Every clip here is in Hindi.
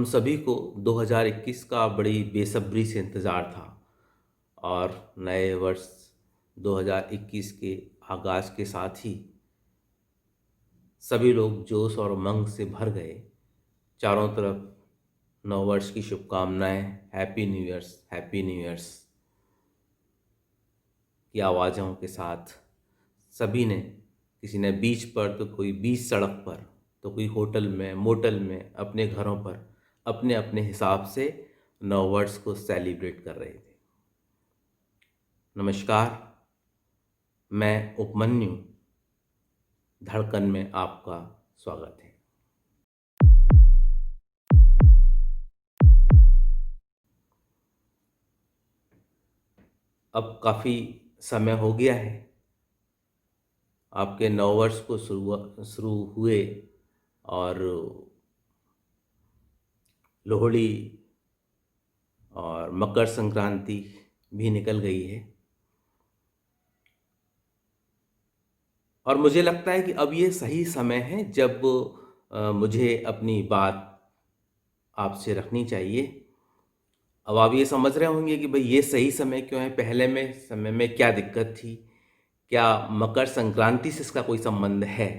हम सभी को 2021 का बड़ी बेसब्री से इंतज़ार था और नए वर्ष 2021 के आगाज़ के साथ ही सभी लोग जोश और उमंग से भर गए। चारों तरफ नववर्ष की शुभकामनाएं, happy new years, happy new years की आवाज़ों के साथ सभी ने, किसी ने बीच पर तो कोई बीच सड़क पर तो कोई होटल में, मोटल में, अपने घरों पर अपने अपने हिसाब से नववर्ष को सेलिब्रेट कर रहे थे। नमस्कार, मैं उपमन्यु, धड़कन में आपका स्वागत है। अब काफ़ी समय हो गया है आपके नववर्ष को शुरू हुए और लोहड़ी और मकर संक्रांति भी निकल गई है और मुझे लगता है कि अब ये सही समय है जब मुझे अपनी बात आपसे रखनी चाहिए। अब आप ये समझ रहे होंगे कि भाई ये सही समय क्यों है, पहले में समय में क्या दिक्कत थी, क्या मकर संक्रांति से इसका कोई संबंध है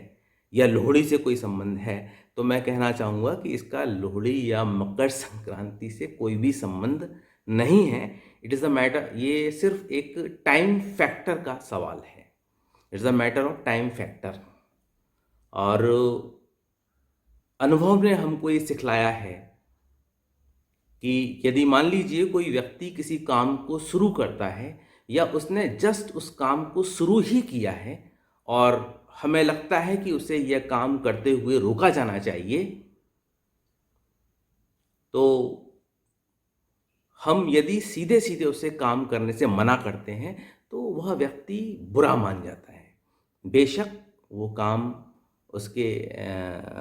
या लोहड़ी से कोई संबंध है। तो मैं कहना चाहूँगा कि इसका लोहड़ी या मकर संक्रांति से कोई भी संबंध नहीं है। इट इज़ अ मैटर, ये सिर्फ एक टाइम फैक्टर का सवाल है। It's a matter of time factor. और अनुभव ने हमको ये सिखलाया है कि यदि मान लीजिए कोई व्यक्ति किसी काम को शुरू करता है या उसने जस्ट उस काम को शुरू ही किया है और हमें लगता है कि उसे यह काम करते हुए रोका जाना चाहिए, तो हम यदि सीधे सीधे उसे काम करने से मना करते हैं तो वह व्यक्ति बुरा मान जाता है। बेशक वो काम उसके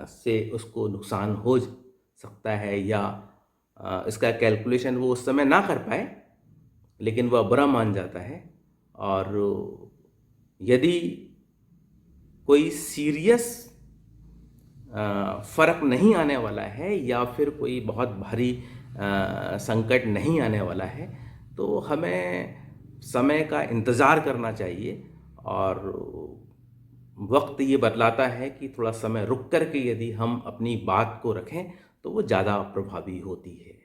से उसको नुकसान हो सकता है या इसका कैलकुलेशन वो उस समय ना कर पाए, लेकिन वह बुरा मान जाता है। और यदि कोई सीरियस फ़र्क नहीं आने वाला है या फिर कोई बहुत भारी संकट नहीं आने वाला है तो हमें समय का इंतज़ार करना चाहिए। और वक्त ये बतलाता है कि थोड़ा समय रुक कर के यदि हम अपनी बात को रखें तो वो ज़्यादा प्रभावी होती है।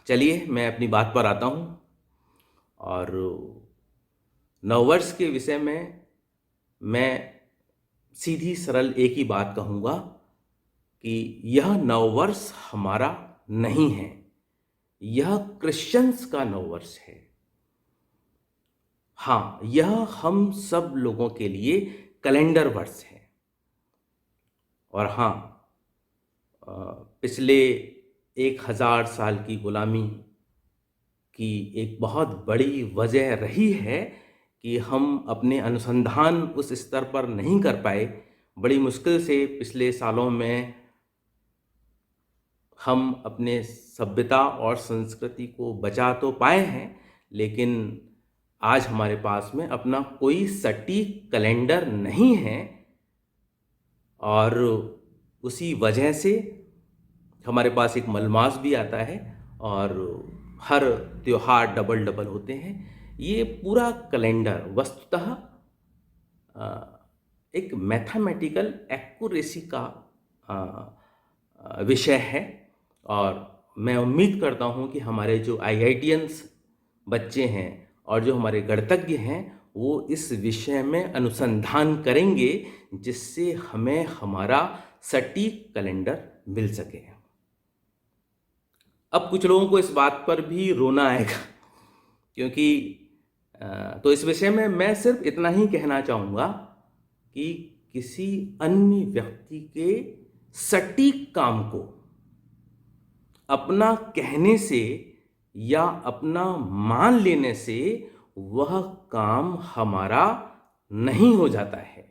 चलिए मैं अपनी बात पर आता हूँ और नववर्ष के विषय में मैं सीधी सरल एक ही बात कहूँगा कि यह नववर्ष हमारा नहीं है, यह क्रिश्चियंस का नववर्ष है। हाँ, यह हम सब लोगों के लिए कैलेंडर वर्ष है। और हाँ, पिछले 1000 साल की गुलामी की एक बहुत बड़ी वजह रही है कि हम अपने अनुसंधान उस स्तर पर नहीं कर पाए। बड़ी मुश्किल से पिछले सालों में हम अपने सभ्यता और संस्कृति को बचा तो पाए हैं, लेकिन आज हमारे पास में अपना कोई सटीक कैलेंडर नहीं है। और उसी वजह से हमारे पास एक मलमास भी आता है और हर त्योहार डबल डबल होते हैं। ये पूरा कैलेंडर वस्तुतः एक मैथमेटिकल एक्यूरेसी का विषय है। और मैं उम्मीद करता हूँ कि हमारे जो आईआईटियंस बच्चे हैं और जो हमारे गणितज्ञ हैं वो इस विषय में अनुसंधान करेंगे जिससे हमें हमारा सटीक कैलेंडर मिल सके। अब कुछ लोगों को इस बात पर भी रोना आएगा क्योंकि तो इस विषय में मैं सिर्फ इतना ही कहना चाहूँगा कि किसी अन्य व्यक्ति के सटीक काम को अपना कहने से या अपना मान लेने से वह काम हमारा नहीं हो जाता है।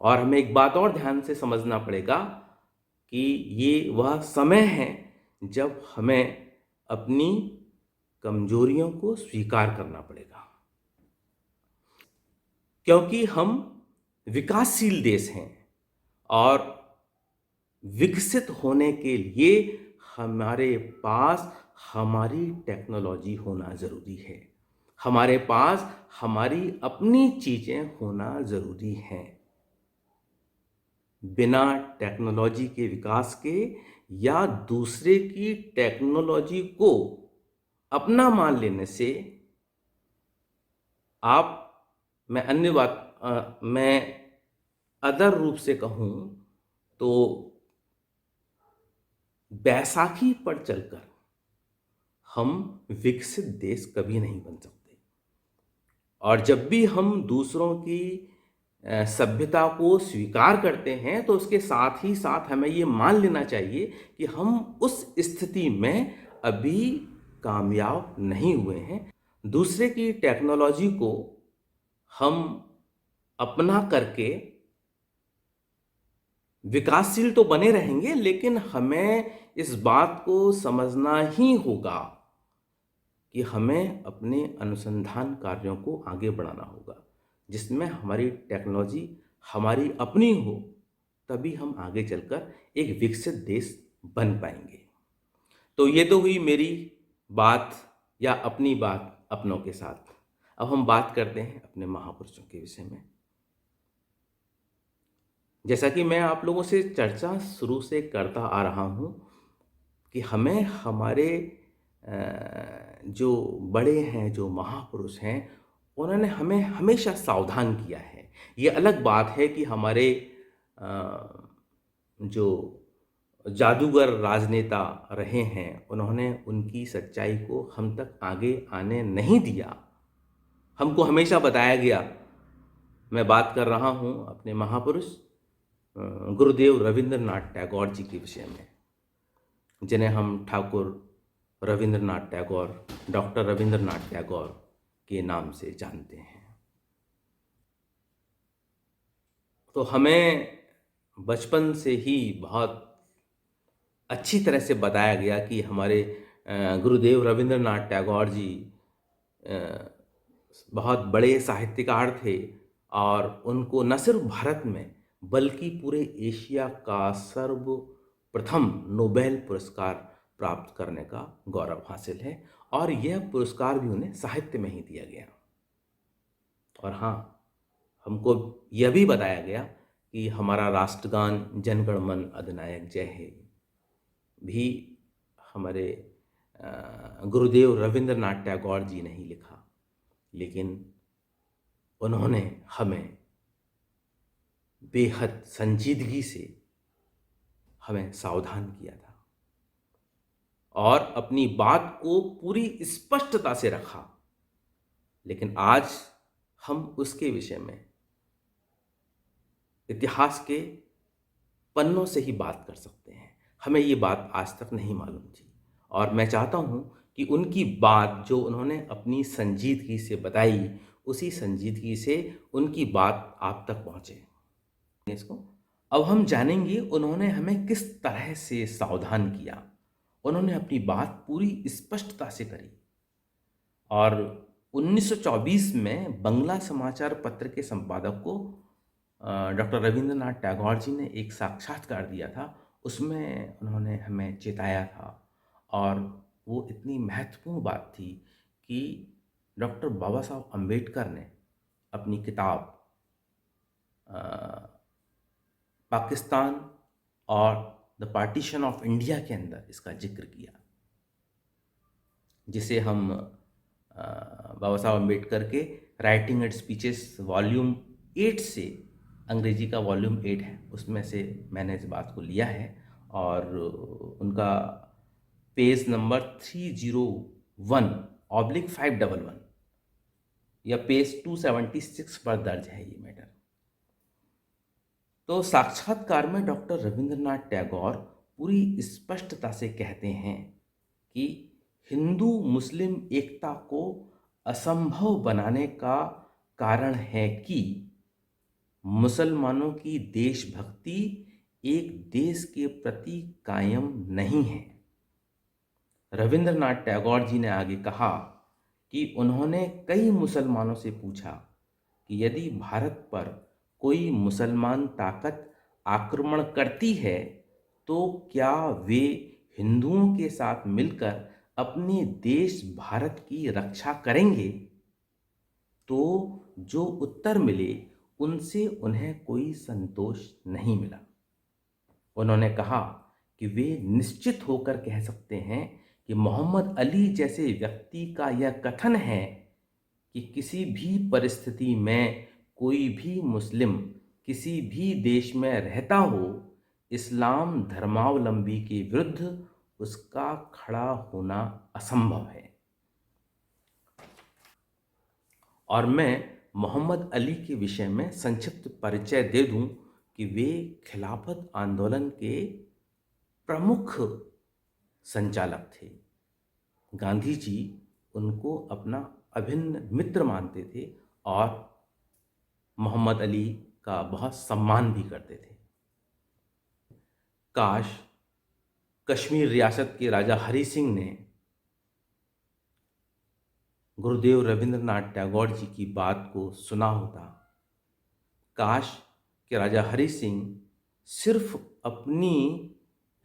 और हमें एक बात और ध्यान से समझना पड़ेगा कि ये वह समय है जब हमें अपनी कमजोरियों को स्वीकार करना पड़ेगा, क्योंकि हम विकासशील देश हैं और विकसित होने के लिए हमारे पास हमारी टेक्नोलॉजी होना ज़रूरी है। हमारे पास हमारी अपनी चीज़ें होना ज़रूरी हैं। बिना टेक्नोलॉजी के विकास के या दूसरे की टेक्नोलॉजी को अपना मान लेने से आप मैं अदर रूप से कहूँ तो बैसाखी पर चलकर हम विकसित देश कभी नहीं बन सकते। और जब भी हम दूसरों की सभ्यता को स्वीकार करते हैं तो उसके साथ ही साथ हमें ये मान लेना चाहिए कि हम उस स्थिति में अभी कामयाब नहीं हुए हैं। दूसरे की टेक्नोलॉजी को हम अपना करके विकासशील तो बने रहेंगे, लेकिन हमें इस बात को समझना ही होगा कि हमें अपने अनुसंधान कार्यों को आगे बढ़ाना होगा, जिसमें हमारी टेक्नोलॉजी हमारी अपनी हो, तभी हम आगे चलकर एक विकसित देश बन पाएंगे। तो ये तो हुई मेरी बात या अपनी बात अपनों के साथ। अब हम बात करते हैं अपने महापुरुषों के विषय में। जैसा कि मैं आप लोगों से चर्चा शुरू से करता आ रहा हूँ कि हमें हमारे जो बड़े हैं, जो महापुरुष हैं, उन्होंने हमें हमेशा सावधान किया है। ये अलग बात है कि हमारे जो जादूगर राजनेता रहे हैं, उन्होंने उनकी सच्चाई को हम तक आगे आने नहीं दिया। हमको हमेशा बताया गया, मैं बात कर रहा हूँ अपने महापुरुष गुरुदेव रविंद्रनाथ टैगोर जी के विषय में, जिन्हें हम ठाकुर रविंद्रनाथ टैगोर, डॉक्टर रविंद्रनाथ टैगोर के नाम से जानते हैं। तो हमें बचपन से ही बहुत अच्छी तरह से बताया गया कि हमारे गुरुदेव रविंद्रनाथ टैगोर जी बहुत बड़े साहित्यकार थे और उनको न सिर्फ भारत में बल्कि पूरे एशिया का सर्वप्रथम नोबेल पुरस्कार प्राप्त करने का गौरव हासिल है, और यह पुरस्कार भी उन्हें साहित्य में ही दिया गया। और हाँ, हमको यह भी बताया गया कि हमारा राष्ट्रगान जन गण मन अधिनायक जय हे भी हमारे गुरुदेव रविंद्रनाथ टैगोर जी ने ही लिखा, लेकिन उन्होंने हमें बेहद संजीदगी से हमें सावधान किया था और अपनी बात को पूरी स्पष्टता से रखा। लेकिन आज हम उसके विषय में इतिहास के पन्नों से ही बात कर सकते हैं। हमें ये बात आज तक नहीं मालूम थी, और मैं चाहता हूँ कि उनकी बात जो उन्होंने अपनी संजीदगी से बताई, उसी संजीदगी से उनकी बात आप तक पहुँचे। इसको अब हम जानेंगे उन्होंने हमें किस तरह से सावधान किया। उन्होंने अपनी बात पूरी स्पष्टता से करी, और 1924 में बंगला समाचार पत्र के संपादक को डॉक्टर रविंद्रनाथ टैगोर जी ने एक साक्षात्कार दिया था। उसमें उन्होंने हमें चेताया था, और वो इतनी महत्वपूर्ण बात थी कि डॉक्टर बाबा साहब अम्बेडकर ने अपनी किताब पाकिस्तान और द पार्टीशन ऑफ इंडिया के अंदर इसका जिक्र किया, जिसे हम बाबा साहब अम्बेडकर के राइटिंग एंड स्पीचेस वॉल्यूम 8 से, अंग्रेजी का वॉल्यूम 8 है, उसमें से मैंने इस बात को लिया है, और उनका पेज नंबर 301/511 या पेज 276 पर दर्ज है ये मैटर। तो साक्षात्कार में डॉक्टर रविंद्रनाथ टैगोर पूरी स्पष्टता से कहते हैं कि हिंदू मुस्लिम एकता को असंभव बनाने का कारण है कि मुसलमानों की देशभक्ति एक देश के प्रति कायम नहीं है। रविंद्रनाथ टैगोर जी ने आगे कहा कि उन्होंने कई मुसलमानों से पूछा कि यदि भारत पर कोई मुसलमान ताकत आक्रमण करती है तो क्या वे हिंदुओं के साथ मिलकर अपने देश भारत की रक्षा करेंगे? तो जो उत्तर मिले उनसे उन्हें कोई संतोष नहीं मिला। उन्होंने कहा कि वे निश्चित होकर कह सकते हैं कि मोहम्मद अली जैसे व्यक्ति का यह कथन है कि किसी भी परिस्थिति में कोई भी मुस्लिम किसी भी देश में रहता हो, इस्लाम धर्मावलंबी के विरुद्ध उसका खड़ा होना असंभव है। और मैं मोहम्मद अली के विषय में संक्षिप्त परिचय दे दूं कि वे खिलाफत आंदोलन के प्रमुख संचालक थे। गांधी जी उनको अपना अभिन्न मित्र मानते थे और मोहम्मद अली का बहुत सम्मान भी करते थे। काश कश्मीर रियासत के राजा हरि सिंह ने गुरुदेव रविंद्रनाथ टैगोर जी की बात को सुना होता। काश कि राजा हरि सिंह सिर्फ अपनी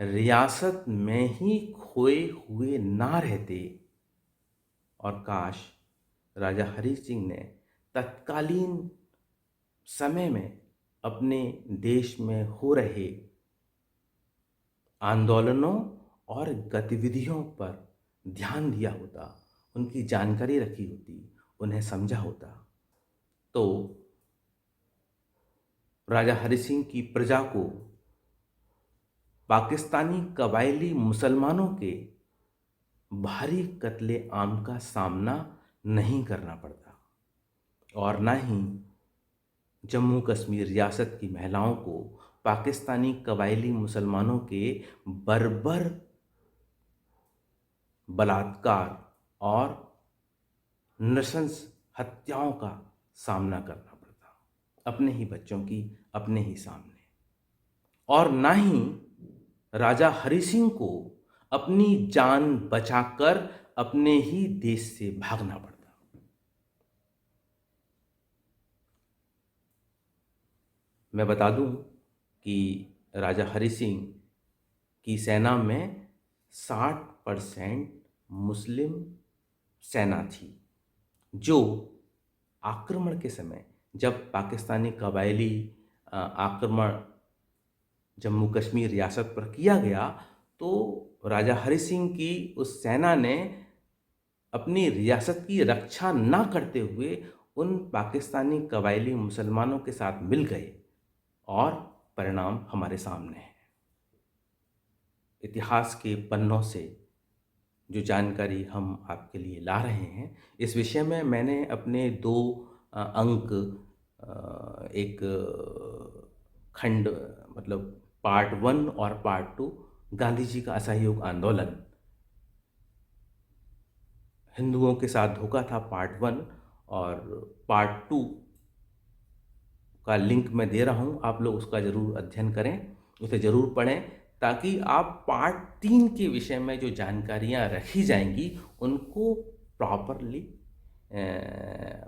रियासत में ही खोए हुए ना रहते, और काश राजा हरि सिंह ने तत्कालीन समय में अपने देश में हो रहे आंदोलनों और गतिविधियों पर ध्यान दिया होता, उनकी जानकारी रखी होती, उन्हें समझा होता, तो राजा हरि सिंह की प्रजा को पाकिस्तानी कबायली मुसलमानों के भारी कत्ले आम का सामना नहीं करना पड़ता, और ना ही जम्मू कश्मीर रियासत की महिलाओं को पाकिस्तानी कबायली मुसलमानों के बर्बर बलात्कार और नृशंस हत्याओं का सामना करना पड़ता, अपने ही बच्चों की अपने ही सामने। और ना ही राजा हरि सिंह को अपनी जान बचाकर अपने ही देश से भागना पड़ता। मैं बता दूं कि राजा हरि सिंह की सेना में 60% मुस्लिम सेना थी, जो आक्रमण के समय जब पाकिस्तानी कबायली आक्रमण जम्मू कश्मीर रियासत पर किया गया, तो राजा हरि सिंह की उस सेना ने अपनी रियासत की रक्षा ना करते हुए उन पाकिस्तानी कबायली मुसलमानों के साथ मिल गए, और परिणाम हमारे सामने है। इतिहास के पन्नों से जो जानकारी हम आपके लिए ला रहे हैं, इस विषय में मैंने अपने 2 अंक एक खंड, मतलब पार्ट 1 और पार्ट 2, गांधी जी का असहयोग आंदोलन, हिंदुओं के साथ धोखा था पार्ट 1, और पार्ट 2 का लिंक मैं दे रहा हूँ, आप लोग उसका ज़रूर अध्ययन करें, उसे ज़रूर पढ़ें, ताकि आप पार्ट 3 के विषय में जो जानकारियाँ रखी जाएंगी उनको प्रॉपरली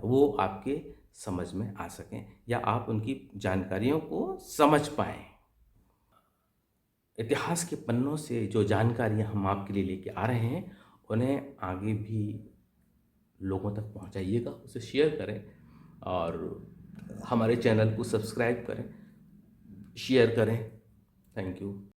वो आपके समझ में आ सकें, या आप उनकी जानकारियों को समझ पाएँ। इतिहास के पन्नों से जो जानकारियाँ हम आपके लिए लेके आ रहे हैं, उन्हें आगे भी लोगों तक पहुंचाइएगा, उसे शेयर करें, और हमारे चैनल को सब्सक्राइब करें, शेयर करें। Thank you.